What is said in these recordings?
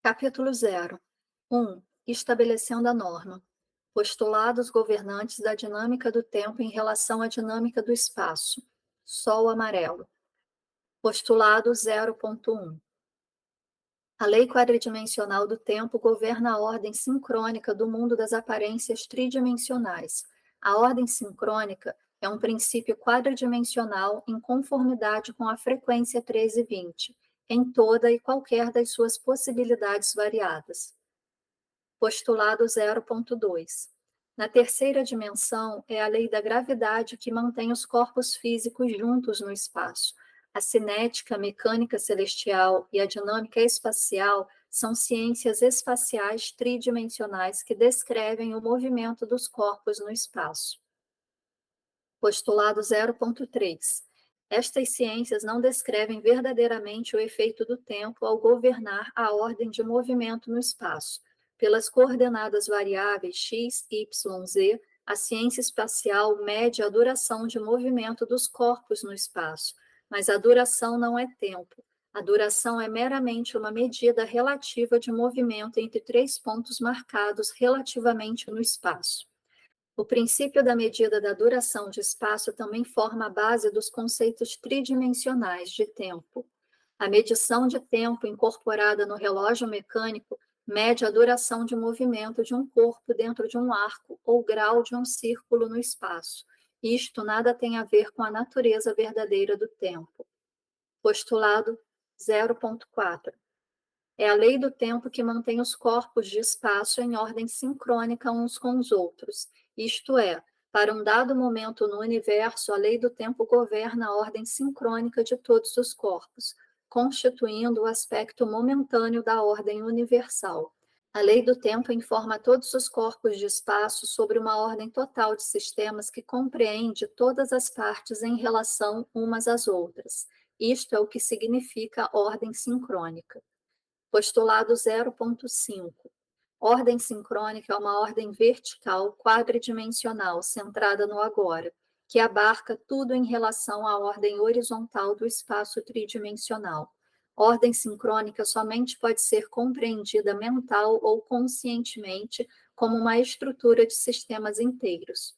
Capítulo 0. 1. Estabelecendo a norma. Postulados governantes da dinâmica do tempo em relação à dinâmica do espaço. Sol amarelo. Postulado 0.1. A lei quadridimensional do tempo governa a ordem sincrônica do mundo das aparências tridimensionais. A ordem sincrônica é um princípio quadridimensional em conformidade com a frequência 1320, em toda e qualquer das suas possibilidades variadas. Postulado 0.2. Na terceira dimensão, é a lei da gravidade que mantém os corpos físicos juntos no espaço. A cinética, a mecânica celestial e a dinâmica espacial são ciências espaciais tridimensionais que descrevem o movimento dos corpos no espaço. Postulado 0.3. Estas ciências não descrevem verdadeiramente o efeito do tempo ao governar a ordem de movimento no espaço. Pelas coordenadas variáveis x, y, z, a ciência espacial mede a duração de movimento dos corpos no espaço, mas a duração não é tempo. A duração é meramente uma medida relativa de movimento entre três pontos marcados relativamente no espaço. O princípio da medida da duração de espaço também forma a base dos conceitos tridimensionais de tempo. A medição de tempo incorporada no relógio mecânico mede a duração de movimento de um corpo dentro de um arco ou grau de um círculo no espaço. Isto nada tem a ver com a natureza verdadeira do tempo. Postulado 0.4. É a lei do tempo que mantém os corpos de espaço em ordem sincrônica uns com os outros. Isto é, para um dado momento no universo, a lei do tempo governa a ordem sincrônica de todos os corpos, constituindo o aspecto momentâneo da ordem universal. A lei do tempo informa todos os corpos de espaço sobre uma ordem total de sistemas que compreende todas as partes em relação umas às outras. Isto é o que significa ordem sincrônica. Postulado 0.5. Ordem sincrônica é uma ordem vertical quadridimensional centrada no agora, que abarca tudo em relação à ordem horizontal do espaço tridimensional. Ordem sincrônica somente pode ser compreendida mental ou conscientemente como uma estrutura de sistemas inteiros.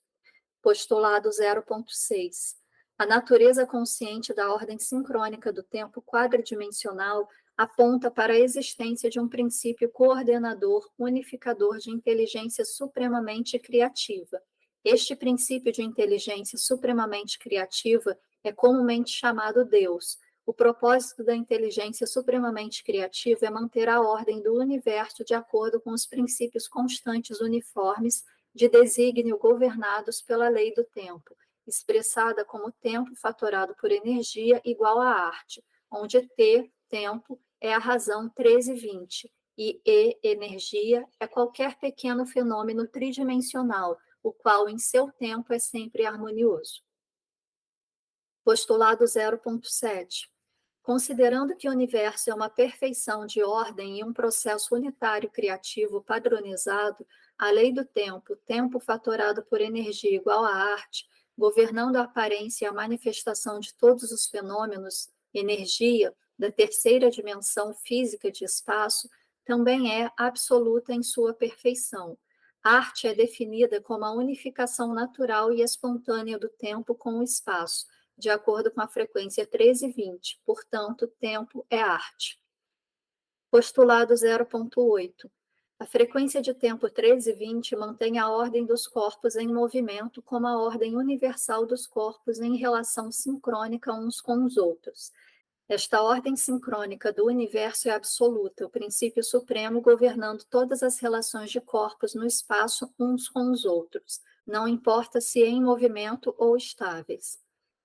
Postulado 0.6. A natureza consciente da ordem sincrônica do tempo quadridimensional aponta para a existência de um princípio coordenador, unificador de inteligência supremamente criativa. Este princípio de inteligência supremamente criativa é comumente chamado Deus. O propósito da inteligência supremamente criativa é manter a ordem do universo de acordo com os princípios constantes uniformes de desígnio governados pela lei do tempo, expressada como tempo fatorado por energia igual a arte, onde T, tempo, é a razão 1320 e E, energia, é qualquer pequeno fenômeno tridimensional, o qual em seu tempo é sempre harmonioso. Postulado 0.7. Considerando que o universo é uma perfeição de ordem e um processo unitário criativo padronizado, a lei do tempo, tempo fatorado por energia igual à arte, governando a aparência e a manifestação de todos os fenômenos, energia, da terceira dimensão física de espaço, também é absoluta em sua perfeição. Arte é definida como a unificação natural e espontânea do tempo com o espaço, de acordo com a frequência 1320, portanto, tempo é arte. Postulado 0.8. A frequência de tempo 1320 mantém a ordem dos corpos em movimento como a ordem universal dos corpos em relação sincrônica uns com os outros. Esta ordem sincrônica do universo é absoluta, o princípio supremo governando todas as relações de corpos no espaço uns com os outros, não importa se em movimento ou estáveis.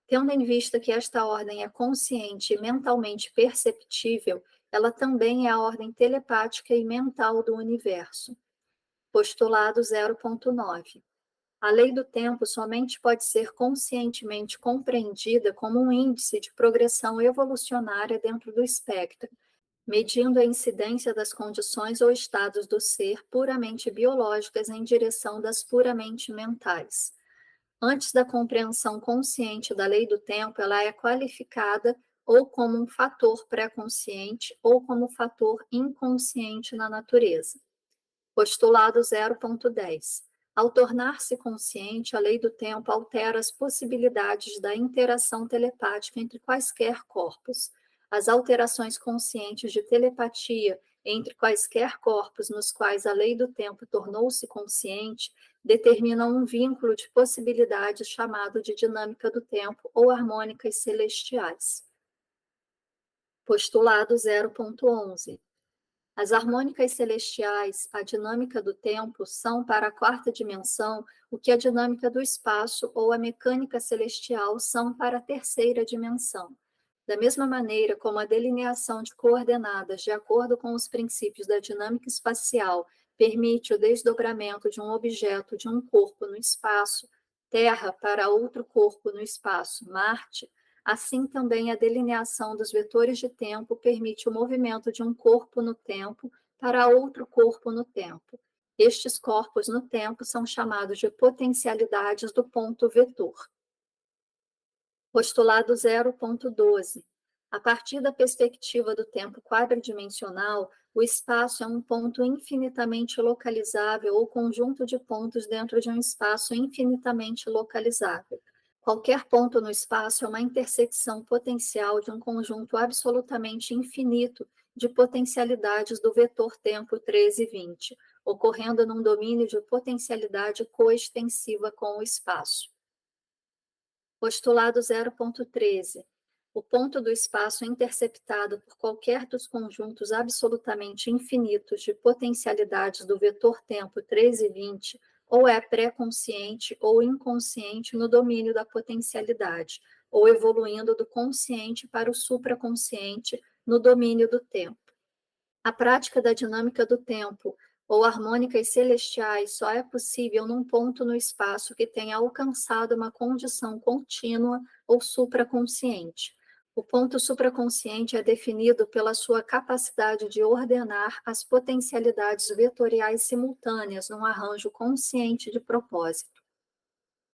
Tendo em vista que esta ordem é consciente e mentalmente perceptível, ela também é a ordem telepática e mental do universo. Postulado 0.9. A lei do tempo somente pode ser conscientemente compreendida como um índice de progressão evolucionária dentro do espectro, medindo a incidência das condições ou estados do ser puramente biológicas em direção das puramente mentais. Antes da compreensão consciente da lei do tempo, ela é qualificada ou como um fator pré-consciente, ou como fator inconsciente na natureza. Postulado 0.10. Ao tornar-se consciente, a lei do tempo altera as possibilidades da interação telepática entre quaisquer corpos. As alterações conscientes de telepatia entre quaisquer corpos nos quais a lei do tempo tornou-se consciente determinam um vínculo de possibilidades chamado de dinâmica do tempo ou harmônicas celestiais. Postulado 0.11. As harmônicas celestiais, a dinâmica do tempo, são para a quarta dimensão o que a dinâmica do espaço ou a mecânica celestial são para a terceira dimensão. Da mesma maneira como a delineação de coordenadas de acordo com os princípios da dinâmica espacial permite o desdobramento de um objeto de um corpo no espaço, Terra para outro corpo no espaço, Marte, assim também a delineação dos vetores de tempo permite o movimento de um corpo no tempo para outro corpo no tempo. Estes corpos no tempo são chamados de potencialidades do ponto vetor. Postulado 0.12. A partir da perspectiva do tempo quadridimensional, o espaço é um ponto infinitamente localizável ou conjunto de pontos dentro de um espaço infinitamente localizável. Qualquer ponto no espaço é uma intersecção potencial de um conjunto absolutamente infinito de potencialidades do vetor tempo 13 e 20, ocorrendo num domínio de potencialidade coextensiva com o espaço. Postulado 0.13. O ponto do espaço interceptado por qualquer dos conjuntos absolutamente infinitos de potencialidades do vetor tempo 13 e 20 ou é pré-consciente ou inconsciente no domínio da potencialidade, ou evoluindo do consciente para o supraconsciente no domínio do tempo. A prática da dinâmica do tempo ou harmônicas celestiais só é possível num ponto no espaço que tenha alcançado uma condição contínua ou supraconsciente. O ponto supraconsciente é definido pela sua capacidade de ordenar as potencialidades vetoriais simultâneas num arranjo consciente de propósito.